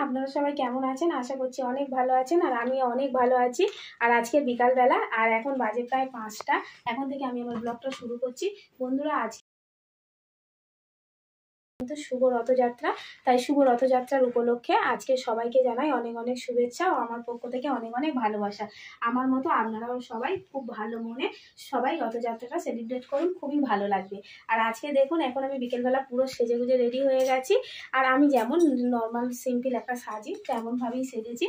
আপনারা সবাই কেমন আছেন? আশা করছি অনেক ভালো আছেন, আর আমি অনেক ভালো আছি। আর আজকে বিকালবেলা, আর এখন বাজে প্রায় 5টা। এখন থেকে আমি আমার ব্লগটা শুরু করছি। বন্ধুরা, আজকে কিন্তু শুভ রথযাত্রা, তাই শুভ রথযাত্রার উপলক্ষে আজকে সবাইকে জানাই অনেক অনেক শুভেচ্ছা ও আমার পক্ষ থেকে অনেক অনেক ভালোবাসা। আমার মতো আপনারাও সবাই খুব ভালো মনে সবাই রথযাত্রাটা সেলিব্রেট করুন, খুবই ভালো লাগবে। আর আজকে দেখুন, এখন আমি বিকেলবেলা পুরো সেজে গুজে রেডি হয়ে গেছি। আর আমি যেমন নর্মাল সিম্পল একটা সাজি তেমনভাবেই সেজেছি।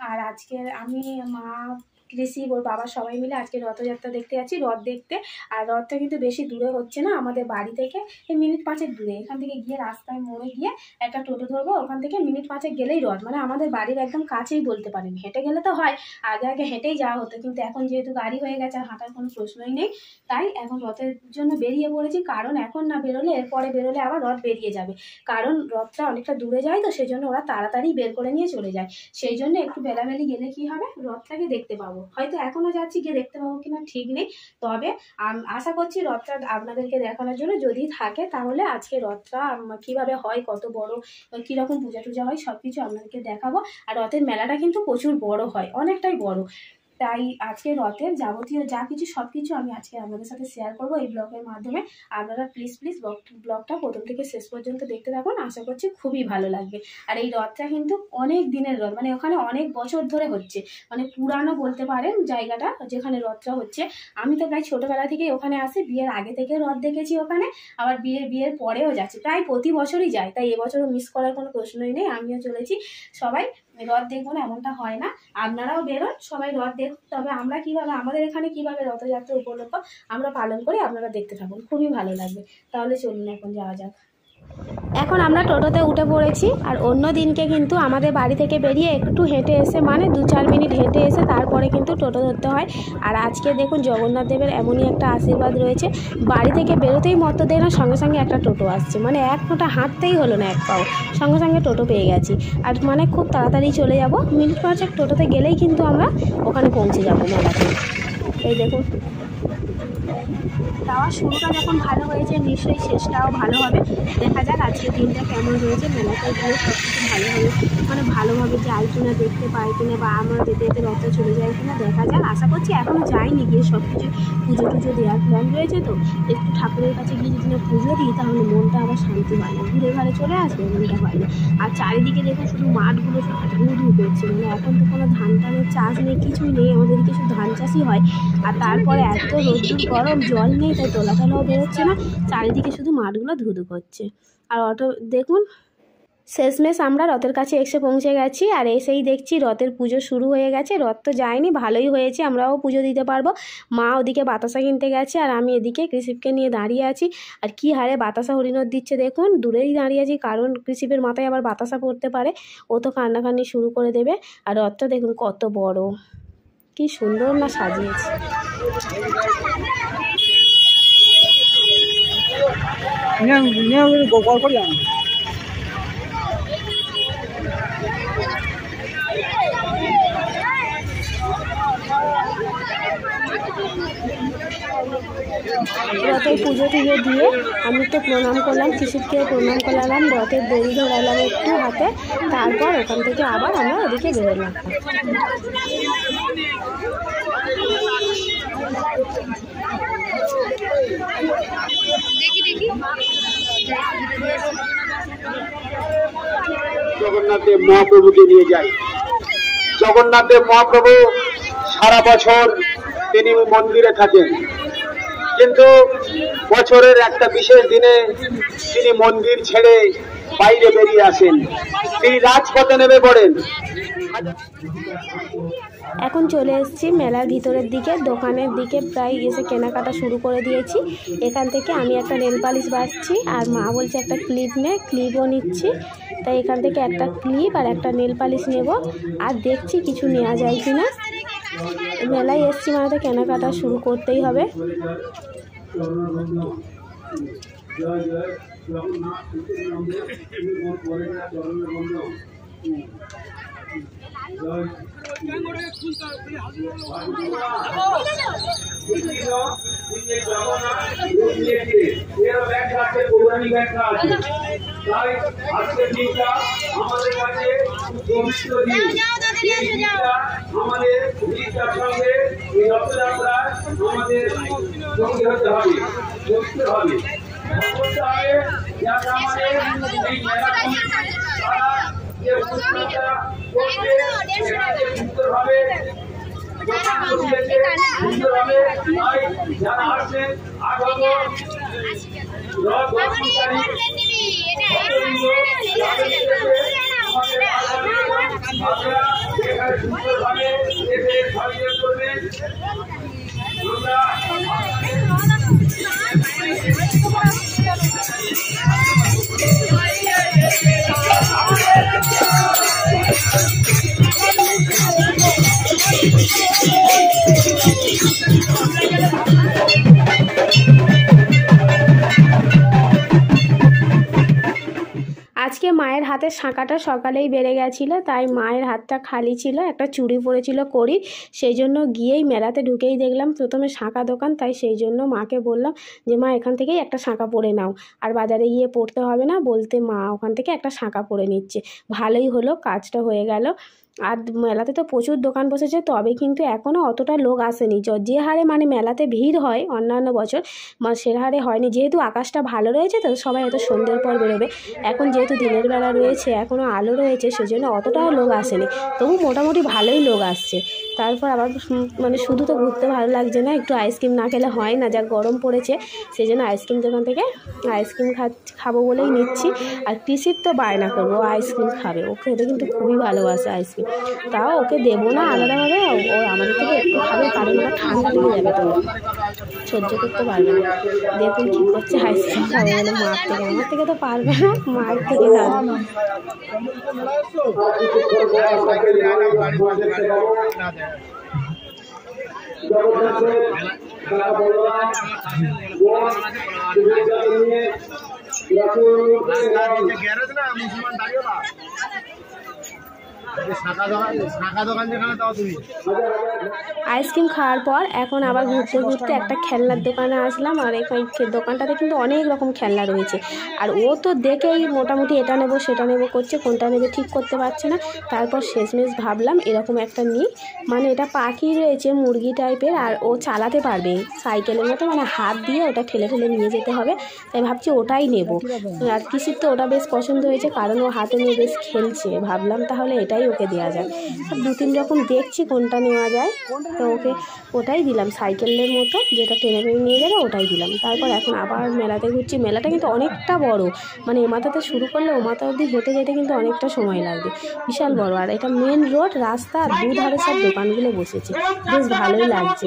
আর আজকে আমি, মা, কৃষি, ওর বাবা সবাই মিলে আজকে রথযাত্রা দেখতে যাচ্ছি, রথ দেখতে। আর রথটা কিন্তু বেশি দূরে হচ্ছে না, আমাদের বাড়ি থেকে এই মিনিট 5 দূরে। এখান থেকে গিয়ে রাস্তায় মোড়ে গিয়ে একটা টোটো ধরবো, ওখান থেকে মিনিট 5 গেলেই রথ। মানে আমাদের বাড়ির একদম কাছেই বলতে পারেন। হেঁটে গেলে তো হয়, আগে আগে হেঁটেই যাওয়া হতো, কিন্তু এখন যেহেতু গাড়ি হয়ে গেছে আর হাঁটার কোনো প্রশ্নই নেই, তাই এখন রথের জন্য বেরিয়ে পড়েছি। কারণ এখন না বেরোলে, এরপরে বেরোলে আবার রথ বেরিয়ে যাবে, কারণ রথটা অনেকটা দূরে যায়, তো সেই জন্য ওরা তাড়াতাড়ি বের করে নিয়ে চলে যায়। সেই জন্য একটু বেলাবেলি গেলে কি হবে, রথটাকে দেখতে পাবো। হয়তো এখনো যাচ্ছি, গিয়ে দেখতে পাবো কিনা ঠিক নেই, তবে আশা করছি রথটা আপনাদেরকে দেখানোর জন্য যদি থাকে, তাহলে আজকে রথটা কিভাবে হয়, কত বড়, কিরকম পূজা টুজা হয়, সবকিছু আপনাদেরকে দেখাবো। আর রথের মেলাটা কিন্তু প্রচুর বড় হয়, অনেকটাই বড়। তাই আজকে রথের যাবতীয় যা কিছু সব কিছু আমি আজকে আপনাদের সাথে শেয়ার করবো এই ব্লগের মাধ্যমে। আপনারা প্লিজ ব্লগটা প্রথম থেকে শেষ পর্যন্ত দেখতে থাকুন, আশা করছি খুবই ভালো লাগবে। আর এই রথটা কিন্তু অনেক দিনের রথ, মানে ওখানে অনেক বছর ধরে হচ্ছে, মানে পুরানো বলতে পারেন জায়গাটা যেখানে রথটা হচ্ছে। আমি তো প্রায় ছোটোবেলা থেকেই ওখানে আসি, বিয়ের আগে থেকে রথ দেখেছি ওখানে, আবার বিয়ের পরেও যাচ্ছি, প্রায় প্রতি বছরই যাই। তাই এবছরও মিস করার কোনো প্রশ্নই নেই, আমিও চলেছি। সবাই রথ দেখবো না এমনটা হয় না, আপনারাও বেরোন, সবাই রথ দেখুন। তবে আমরা কিভাবে, আমাদের এখানে কিভাবে রথযাত্রা উপলক্ষ আমরা পালন করি, আপনারা দেখতে থাকুন, খুবই ভালো লাগবে। তাহলে চলুন এখন যাওয়া যাক। এখন আমরা টোটোতে উঠে পড়েছি। আর অন্য দিনকে কিন্তু আমাদের বাড়ি থেকে বেরিয়ে একটু হেঁটে এসে, মানে 2-4 মিনিট হেঁটে এসে তারপরে কিন্তু টোটো ধরতে হয়। আর আজকে দেখুন, জগন্নাথ দেবের এমনই একটা আশীর্বাদ রয়েছে, বাড়ি থেকে বেরোতেই মতো দেয় না, সঙ্গে সঙ্গে একটা টোটো আসছে। মানে এক ফোঁটা হাঁটতেই হলো না, এক পাও, সঙ্গে সঙ্গে টোটো পেয়ে গেছি। আর মানে খুব তাড়াতাড়ি চলে যাব, মিনিট 5 টোটোতে গেলেই কিন্তু আমরা ওখানে পৌঁছে যাবো মেলাতে। এই দেখুন, যাওয়ার শুরুটা যখন ভালো হয়েছে, নিশ্চয়ই শেষটাও ভালো হবে। দেখা যাক আজকে দিনটা কেমন রয়েছে, মেলাতে গিয়ে সব কিছু ভালো হবে, মানে ভালোভাবে যাই কিনা, দেখতে পাই কিনা, বা আমরা যেতে যেতে রথে চলে যাই কিনা, দেখা যাক। আশা করছি, এখনও যাইনি, গিয়ে সব কিছু পুজো টুজো দেওয়ার প্ল্যান রয়েছে। তো একটু ঠাকুরের কাছে গিয়ে যদি না পুজো দিই, তাহলে মনটা আবার শান্তি হয় না, ঘুরে ঘাড়ে চলে আসবে, মনটা হয় না। আর চারিদিকে দেখুন শুধু মাঠগুলো সব ধু ধু করছে, মানে এখন তো কোনো ধান টানের চাষ নেই, কিছুই নেই, আমাদের দিকে শুধু ধান চাষই হয়। আর তারপরে এত রোদ্দুর গরম, জল নেই, তাই তোলাটালাও বেরোচ্ছে না, চারিদিকে শুধু মাঠগুলো ধুধু করছে। আর অটো দেখুন, শেষমেশ আমরা রথের কাছে এসে পৌঁছে গেছি। আর এসেই দেখছি রথের পুজো শুরু হয়ে গেছে। রথ তো যায়নি, ভালোই হয়েছে, আমরাও পুজো দিতে পারবো। মা ওদিকে বাতাসা কিনতে গেছে, আর আমি এদিকে কৃষিপকে নিয়ে দাঁড়িয়ে আছি। আর কি হারে বাতাসা হরিণর দিচ্ছে দেখুন, দূরেই দাঁড়িয়ে আছি, কারণ কৃষিপের মাথায় আবার বাতাসা পড়তে পারে, ও তো কান্নাকান্নি শুরু করে দেবে। আর রথটা দেখুন কত বড়, কি সুন্দর না সাজিয়েছে। রথের পুজো টুজো দিয়ে আমি তো প্রণাম করলাম, কৃষিকে প্রণাম করলাম, রথের দড়ি ধরালাম একটু হাতে, তারপর ওখান থেকে আবার আমরা ওদিকে বেরোলাম। জগন্নাথ দেব মহাপ্রভুকে নিয়ে যাই। জগন্নাথ দেব মহাপ্রভু সারা বছর তিনি মন্দিরে থাকেন, কিন্তু বছরের একটা বিশেষ দিনে তিনি মন্দির ছেড়ে বাইরে বেরিয়ে আসেন, তিনি রাজপথে নেমে পড়েন। এখন চলে এসেছি মেলার ভিতরের দিকে, দোকানের দিকে প্রায় এসে কেনাকাটা শুরু করে দিয়েছি। এখান থেকে আমি একটা নেল পালিশ বাছছি আর মা বলছে একটা ক্লিপ নে, ক্লিপও নিচ্ছি। তাই এখান থেকে একটা ক্লিপ আর একটা নেল পালিশ নেব আর দেখছি কিছু নেওয়া যায় কিনা। মেলায় এসছি মানে তো কেনাকাটা শুরু করতেই হবে। আজকে মায়ের হাতের শাঁখাটা সকালেই বেড়ে গেছিলো, তাই মায়ের হাতটা খালি ছিল, একটা চুড়ি পরেছিল করি, সেই জন্য গিয়েই মেলাতে ঢুকেই দেখলাম প্রথমে শাঁখা দোকান। তাই সেই জন্য মাকে বললাম যে মা এখান থেকেই একটা শাঁখা পরে নাও, আর বাজারে গিয়ে পড়তে হবে না। বলতে মা ওখান থেকে একটা শাঁখা পরে নিচ্ছে। ভালোই হলো, কাজটা হয়ে গেল। আর মেলাতে তো প্রচুর দোকান বসেছে, তবে কিন্তু এখনও অতটা লোক আসেনি। যে হারে মানে মেলাতে ভিড় হয় অন্যান্য বছর সে হারে হয়নি, যেহেতু আকাশটা ভালো রয়েছে তো সবাই হয়তো সন্ধ্যের পর বেরোবে। এখন যেহেতু দিনের বেলা রয়েছে, এখনও আলো রয়েছে, সেজন্য অতটাও লোক আসেনি, তবু মোটামুটি ভালোই লোক আসছে। তারপর আবার মানে শুধু তো ঘুরতে ভালো লাগছে না, একটু আইসক্রিম না খেলে হয় না, যা গরম পড়েছে। সেই জন্য আইসক্রিম দোকান থেকে আইসক্রিম খাবো বলেই নিচ্ছি। আর কৃষির তো বায়না করবো, আইসক্রিম খাবে, ও খেতে কিন্তু খুবই ভালোবাসে আইসক্রিম। তাও ওকে দেবো না আলাদাভাবে, ও আমাদের থেকে একটু খাবে, কারণ ওরা ঠান্ডা লেগে যাবে, তো সহ্য করতে পারবে না। দেখুন কী করছে, আইসক্রিম খাবে বলে মার থেকে। আমার থেকে তো পারবে না, মায়ের থেকে দাঁড়াবে। আইসক্রিম খাওয়ার পর এখন আবার ঘুরতে ঘুরতে একটা খেলনার দোকানে আসলাম। আর এই দোকানটাতে কিন্তু অনেক রকম খেলনা রয়েছে। আর ও তো দেখেই মোটামুটি এটা নেবো সেটা নেবো করছে, কোনটা নেবে ঠিক করতে পারছে না। তারপর শেষমেশ ভাবলাম এরকম একটা নিই, মানে এটা পাখি রয়েছে মুরগি টাইপের, আর ও চালাতে পারবে সাইকেলের মতো, মানে হাত দিয়ে ওটা ঠেলে ঠেলে নিয়ে যেতে হবে। তাই ভাবছি ওটাই নেব। আর কৃষির তো ওটা বেশ পছন্দ হয়েছে, কারণ ও হাতে নিয়ে বেশ খেলছে। ভাবলাম তাহলে এটাই ওকে দেওয়া যায়। দু তিন রকম দেখছি কোনটা নেওয়া যায়, তো ওকে ওটাই দিলাম, সাইকেলের মতো যেটা টেনে টেনে নিয়ে যাবে ওটাই দিলাম। তারপর এখন আবার মেলাতে ঘুরছি। মেলাটা কিন্তু অনেকটা বড়, মানে এ মাথাতে শুরু করলে ও মাথা অবধি হেঁটে যেতে কিন্তু অনেকটা সময় লাগবে, বিশাল বড়। আর এটা মেন রোড, রাস্তা, আর দুধারে সব দোকানগুলো বসেছে, বেশ ভালোই লাগছে।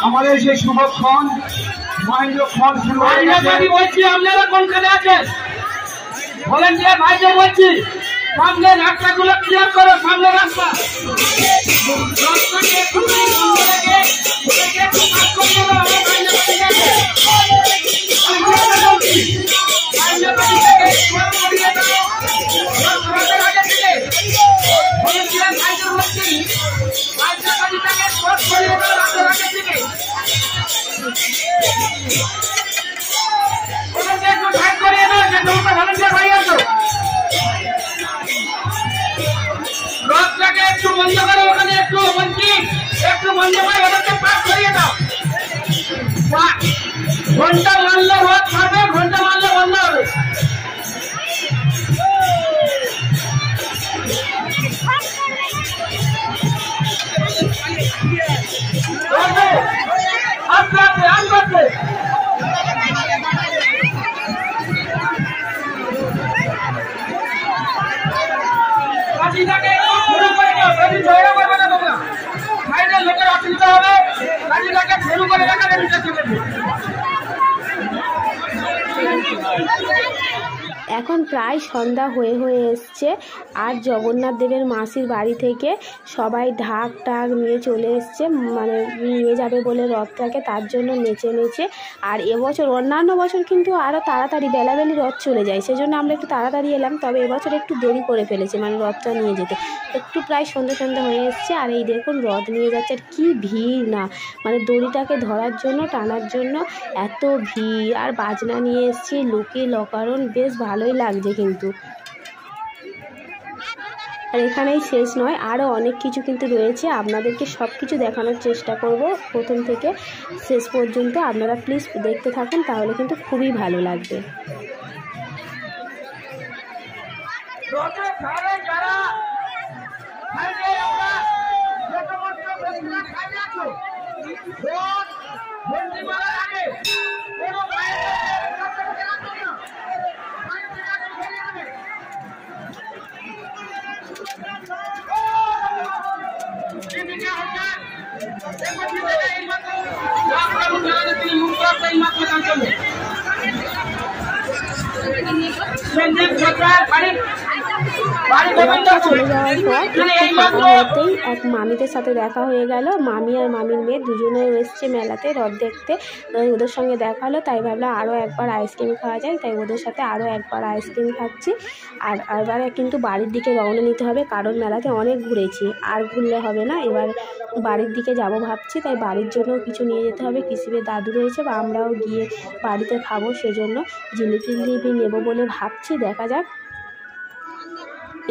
আমাদের সেই শুভক্ষণ মহেন্দ্রক্ষণ শুরু হয়ে গেছে। বলছি আপনারা কোনখানে আছেন? ভলেন্টিয়ার ভাইদের বলছি সামনে রাস্তাগুলো ক্লিয়ার করো, সামনে রাস্তা একটু বন্ধ করো, ওখানে একটু বন্ধ করে ওদেরকে পাস করিয়ে দাও। ঘন্টা মারলে রোদ থাকবে, ঘন্টা মারলে বন্ধ হবে। আস্তে আস্তে আস্তে আস্তে এখন প্রায় সন্ধ্যা হয়ে এসছে, আর জগন্নাথ দেবের মাসির বাড়ি থেকে সবাই ঢাক টাক নিয়ে চলে এসছে, মানে নিয়ে যাবে বলে রথটাকে, তার জন্য নেচে। আর এবছর অন্যান্য বছর কিন্তু আরও তাড়াতাড়ি বেলাবেলি রথ চলে যায়, সেজন্য আমরা একটু তাড়াতাড়ি এলাম। তবে এবছর একটু দেরি করে ফেলেছে, মানে রথটা নিয়ে যেতে একটু প্রায় সন্ধ্যা হয়ে এসছে। আর এই দেখুন রথ নিয়ে যাচ্ছে, আর কী ভিড় না, মানে দড়িটাকে ধরার জন্য টানার জন্য এত ভিড়। আর বাজনা নিয়ে এসছে, লোকে লকারণ, বেশ ভালোই লাগছে কিন্তু। আর এখানেই শেষ নয়, আরও অনেক কিছু কিন্তু রয়েছে, আপনাদেরকে সব কিছু দেখানোর চেষ্টা করব প্রথম থেকে শেষ পর্যন্ত। আপনারা প্লিজ দেখতে থাকুন, তাহলে কিন্তু খুবই ভালো লাগবে। চলে যাওয়ার পর হতেই এক মামিদের সাথে দেখা হয়ে গেল। মামি আর মামির মেয়ে দুজনে এসছে মেলাতে রথ দেখতে, ওদের সঙ্গে দেখা হলো, তাই ভাবলাম আরও একবার আইসক্রিম খাওয়া যায়, তাই ওদের সাথে আরও একবার আইসক্রিম খাচ্ছি। আর এবারে কিন্তু বাড়ির দিকে রওনা নিতে হবে, কারণ মেলাতে অনেক ঘুরেছি, আর ঘুরলে হবে না, এবার বাড়ির দিকে যাব ভাবছি। তাই বাড়ির জন্য কিছু নিয়ে যেতে হবে, কৃষিবের দাদু রয়েছে, বা আমরাও গিয়ে বাড়িতে খাবো, সেজন্য জিলিপি নেবো বলে ভাবছি, দেখা যাক।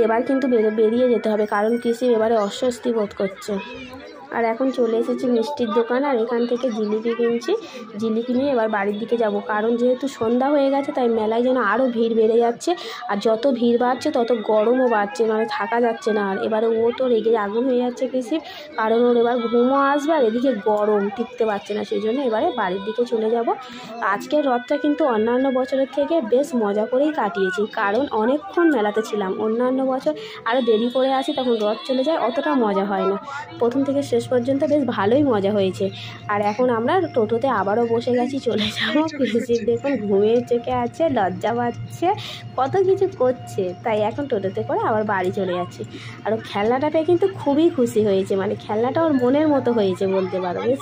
এবার কিন্তু বেরিয়ে যেতে হবে, কারণ কৃষি এবারে অস্বস্তি বোধ করছে। আর এখন চলে এসেছি মিষ্টির দোকান, আর এখান থেকে জিলিপি কিনছি, জিলিপি নিয়ে এবার বাড়ির দিকে যাব, কারণ যেহেতু সন্ধ্যা হয়ে গেছে, তাই মেলায় যেন আরও ভিড় বেড়ে যাচ্ছে। আর যত ভিড় বাড়ছে তত গরমও বাড়ছে, মানে থাকা যাচ্ছে না। আর এবারে ও তো রেগে আগুন হয়ে যাচ্ছে কৃষি, কারণ ওর এবার ঘুমও আসবে, আর এদিকে গরম টিকতে পারছে না, সেই জন্য এবারে বাড়ির দিকে চলে যাব। আজকের রথটা কিন্তু অন্যান্য বছরের থেকে বেশ মজা করেই কাটিয়েছি, কারণ অনেকক্ষণ মেলাতে ছিলাম। অন্যান্য বছর আরও দেরি করে আসি, তখন রথ চলে যায়, অতটা মজা হয় না। প্রথম থেকে শেষ পর্যন্ত বেশ ভালোই মজা হয়েছে। আর এখন আমরা টোটোতে আবারও বসে গেছি, চলে যাবো। কৃষির দেখুন ঘুমিয়ে চোখে আছে, লজ্জা পাচ্ছে, কত কিছু করছে, তাই এখন টোটোতে করে আবার বাড়ি চলে যাচ্ছি। আর ও খেলনাটা পেয়ে কিন্তু খুবই খুশি হয়েছে, মানে খেলনাটা ওর মনের মতো হয়েছে বলতে পারো। বেশ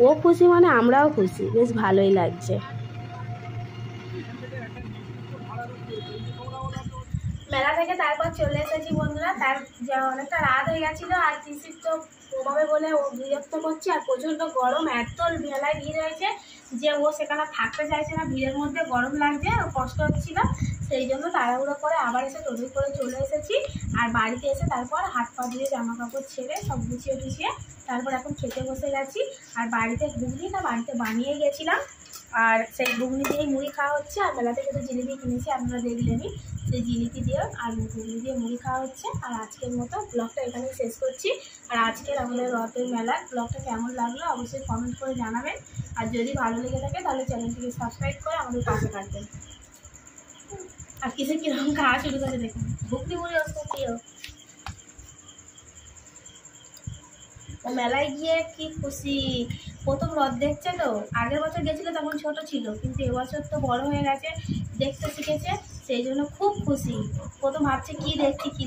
ও খুশি মানে আমরাও খুশি, বেশ ভালোই লাগছে। মেলা থেকে তারপর চলে এসেছি বন্ধুরা, তার অনেকটা রাত হয়ে গেছিলো, আর কৃষির তো ওভাবে বলে ও বিরক্ত করছে, আর প্রচণ্ড গরম, এত মেলায় ভিড় হয়েছে যে ও সেখানে থাকতে চাইছে না, ভিড়ের মধ্যে গরম লাগছে, কষ্ট হচ্ছিল, সেই জন্য তাড়াহুড়ো করে আবার এসে টোটো করে চলে এসেছি। আর বাড়িতে এসে তারপর হাত পা ধুয়ে জামা কাপড় ছেড়ে সব গুছিয়ে তারপর এখন খেতে বসে গেছি। আর বাড়িতে ঘুগনিটা বাড়িতে বানিয়ে গেছিলাম, আর সেই ঘুগনি দিয়েই মুড়ি খাওয়া হচ্ছে। আর মেলা থেকে তো জিলিপি কিনেছি, আপনারা দেখলেনই, সেই জিলিপি দিয়ে আর ঘুগনি দিয়ে মুড়ি খাওয়া হচ্ছে। আর আজকের মতো ব্লগটা এখানে শেষ করছি। আর আজকের আমাদের রথের মেলার ব্লগটা কেমন লাগলো অবশ্যই কমেন্ট করে জানাবেন। আর যদি ভালো লেগে থাকে তাহলে চ্যানেলটিকে সাবস্ক্রাইব করে আমাদের পাশে থাকবেন। আর কিসে কীরকম খাওয়া শুরু করে দেখুন, ঘুগনি মুড়ি আসতে প্রিয়। ও মেলায় গিয়ে কি খুশি, প্রথম রথ দেখছে তো। আগের বছর গেছিলো তখন ছোট ছিল, কিন্তু এবছর তো বড় হয়ে গেছে, দেখতে শিখেছে, সেই জন্য খুব খুশি। প্রথম ভাবছে কি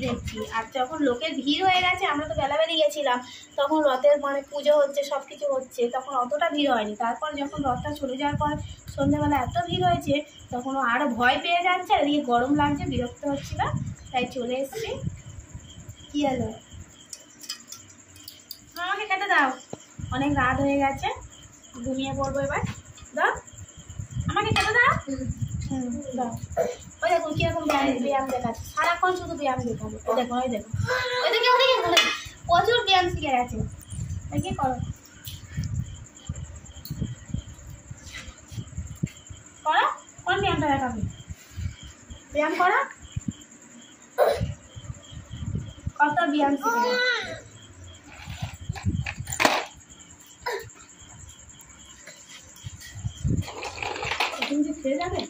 দেখছি। আর যখন লোকের ভিড় হয়ে গেছে, আমরা তো বেলাবেলি গেছিলাম, তখন রথের মানে পুজো হচ্ছে, সব কিছু হচ্ছে, তখন অতটা ভিড় হয়নি। তারপর যখন রথটা চলে যাওয়ার পর সন্ধ্যেবেলা এত ভিড় হয়েছে, তখন ও আরও ভয় পেয়ে যাচ্ছে, আর এদিকে গরম লাগছে, বিরক্ত হচ্ছিল, তাই চলে এসছি। কী হলো, আমাকে খেতে দাও, অনেক রাত হয়ে গেছে, ঘুমিয়ে পড়বো এবার। দাও আমাকে খেতে দাও। দাও। ওই দেখুন কিরকম ব্যায়াম দেখাচ্ছে, সারাক্ষণ শুধু ব্যায়াম দেখাবে। ওই দেখো ওইদিকে প্রচুর ব্যায়াম শিখে গেছে। কি করো কোন ব্যায়ামটা দেখাবে, ব্যায়াম করো, কত ব্যায়াম শিখে গেছে। তুমি খেয়ে যাবে।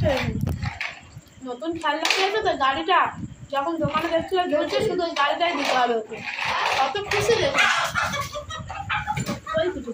হচ্ছে নতুন খেলনা পেয়েছে তো গাড়িটা যখন দোকানে দেখছিল ঝুলছে শুধু ওই গাড়িটাই দিতে হবে ওকে কত খুশি দেখে ওই কিছু